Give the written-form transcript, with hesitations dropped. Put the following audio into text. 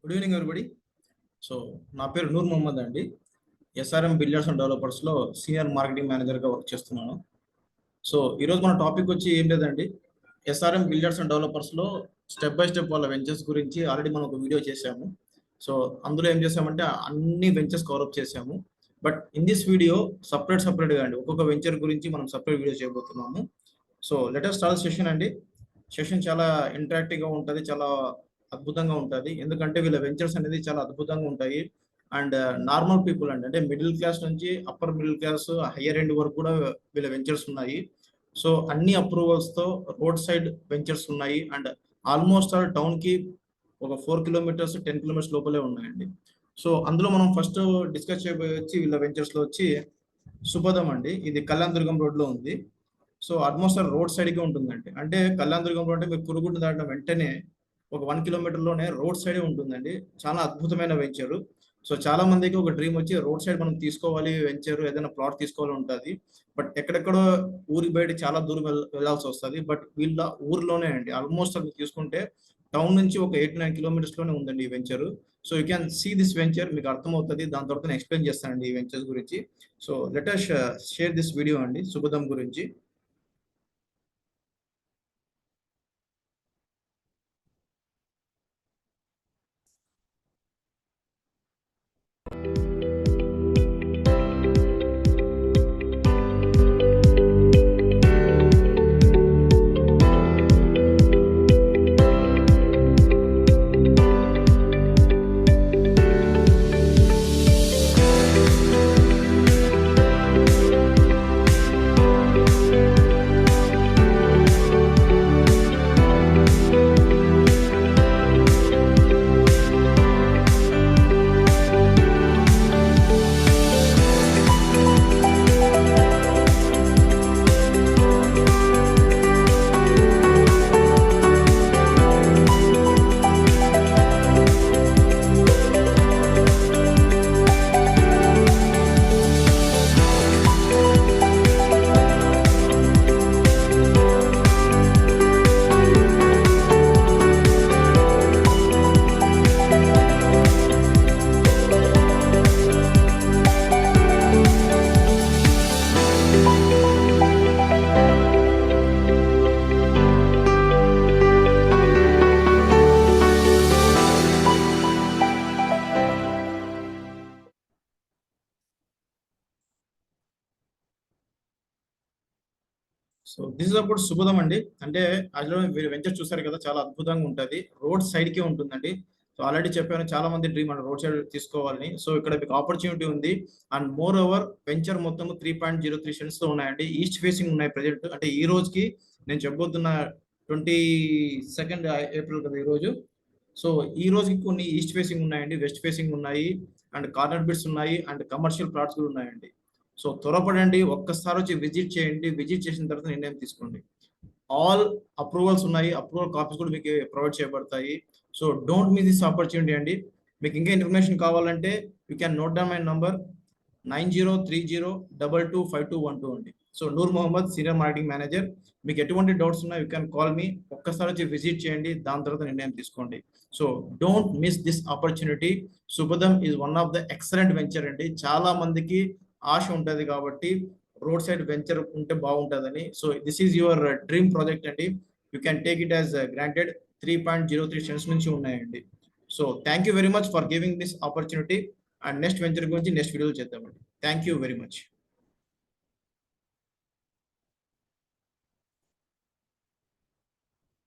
Good evening everybody. So నా పేరు నూర్ మొహమ్మద్ అండి. ఎస్ఆర్ఎం బిల్డర్స్ అండ్ డెవలపర్స్లో సీనియర్ మార్కెటింగ్ మేనేజర్గా వర్క్ చేస్తున్నాను. సో ఈరోజు మన టాపిక్ వచ్చి ఏం లేదండి, ఎస్ఆర్ఎం బిల్డర్స్ అండ్ డెవలపర్స్లో స్టెప్ బై స్టెప్ వాళ్ళ వెంచర్స్ గురించి ఆల్రెడీ మనం ఒక వీడియో చేసాము. సో అందులో ఏం చేసామంటే అన్ని వెంచర్స్ కవరప్ చేసాము. బట్ ఇన్ దిస్ వీడియో సపరేట్గా అండి ఒక్కొక్క వెంచర్ గురించి మనం సపరేట్ వీడియో చేయబోతున్నాము. సో లెటర్ స్టార్ట్ సెషన్ అండి. సెషన్ చాలా ఇంటరాక్టివ్గా ఉంటుంది, చాలా అద్భుతంగా ఉంటుంది. ఎందుకంటే వీళ్ళ వెంచర్స్ అనేది చాలా అద్భుతంగా ఉంటాయి. అండ్ నార్మల్ పీపుల్ అండి, అంటే మిడిల్ క్లాస్ నుంచి upper middle class higher end వరకు కూడా వీళ్ళ వెంచర్స్ ఉన్నాయి. సో అన్ని అప్రూవల్స్తో రోడ్ సైడ్ వెంచర్స్ ఉన్నాయి. అండ్ ఆల్మోస్ట్ ఆల్ టౌన్కి ఒక 4 కిలోమీటర్స్ 10 కిలోమీటర్స్ లోపలే ఉన్నాయండి. సో అందులో మనం ఫస్ట్ డిస్కస్ చేయబోయే వచ్చి వీళ్ళ వెంచర్స్లో వచ్చి సుభదం అండి. ఇది కళ్యాణదుర్గం రోడ్లో ఉంది. సో అట్మాస్ఫియర్ రోడ్ సైడ్కి ఉంటుందండి. అంటే కళ్యాణదుర్గం రోడ్ అంటే మీరు కురుగుంట దాటిన వెంటనే ఒక 1 కిలోమీటర్లోనే రోడ్ సైడే ఉంటుందండి. చాలా అద్భుతమైన వెంచరు. సో చాలా మందికి ఒక డ్రీమ్ వచ్చి రోడ్ సైడ్ మనం తీసుకోవాలి వెంచర్, ఏదైనా ప్లాట్ తీసుకోవాలి ఉంటుంది. బట్ ఎక్కడెక్కడో ఊరి బయట చాలా దూరం వెళ్ళాల్సి వస్తుంది. బట్ వీళ్ళ ఊర్లోనే అండి, ఆల్మోస్ట్ అది తీసుకుంటే టౌన్ నుంచి ఒక 8-9 కిలోమీటర్స్లోనే ఉందండి ఈ venture. So you can see this venture, మీకు అర్థమవుతుంది. దాని తర్వాత నేను ఎక్స్ప్లెయిన్ చేస్తానండి ఈ వెంచర్స్ గురించి. So let us share this video అండి సుభదం గురించి. సో దిస్ ఇస్ అబౌట్ సుభదం అండి. అంటే అందులో మీరు వెంచర్ చూసారు కదా, చాలా అద్భుతంగా ఉంటుంది. రోడ్ సైడ్కే ఉంటుందండి. సో ఆల్రెడీ చెప్పాను, చాలా మంది డ్రీమ్ అండి రోడ్ సైడ్ తీసుకోవాలని. సో ఇక్కడ మీకు ఆపర్చునిటీ ఉంది. అండ్ మోర్ ఓవర్ వెంచర్ మొత్తం 3.03 సెంట్స్ తో ఉన్నాయండి. ఈస్ట్ ఫేసింగ్ ఉన్నాయి ప్రెజెంట్. అంటే ఈ రోజుకి నేను చెప్పబోతున్న 22 ఏప్రిల్ కదా ఈ రోజు. సో ఈ రోజుకి కొన్ని ఈస్ట్ ఫేసింగ్ ఉన్నాయండి, వెస్ట్ ఫేసింగ్ ఉన్నాయి, అండ్ కార్నర్ బిట్స్ ఉన్నాయి, అండ్ కమర్షియల్ ప్లాట్స్ కూడా ఉన్నాయండి. సో త్వరపడండి, ఒక్కసారి వచ్చి విజిట్ చేయండి. విజిట్ చేసిన తర్వాత నిర్ణయం తీసుకోండి. ఆల్ అప్రూవల్స్ ఉన్నాయి, అప్రూవల్ కాపీస్ కూడా మీకు ప్రొవైడ్ చేయబడతాయి. So don't miss this opportunity అండి. మీకు ఇంకా ఇన్ఫర్మేషన్ కావాలంటే you can note down my number 9030225212 అండి. So Noor Mohammed, senior marketing manager. మీకు ఎటువంటి డౌట్స్ ఉన్నా యూ క్యాన్ కాల్ మీ. ఒక్కసారి వచ్చి విజిట్ చేయండి, దాని తర్వాత నిర్ణయం తీసుకోండి. So don't miss this opportunity. Subhadam is one of the excellent venture అండి. చాలా మందికి ఆశ ఉంటుంది కాబట్టి రోడ్ సైడ్ వెంచర్ ఉంటే బాగుంటుందని. So this is your dream project అండి. You can take it as granted. 3.03 cents నుంచి ఉన్నాయండి. So thank you very much for giving this opportunity. And next venture గురించి నెక్స్ట్ వీడియోలో చేద్దామండి. Thank you very much.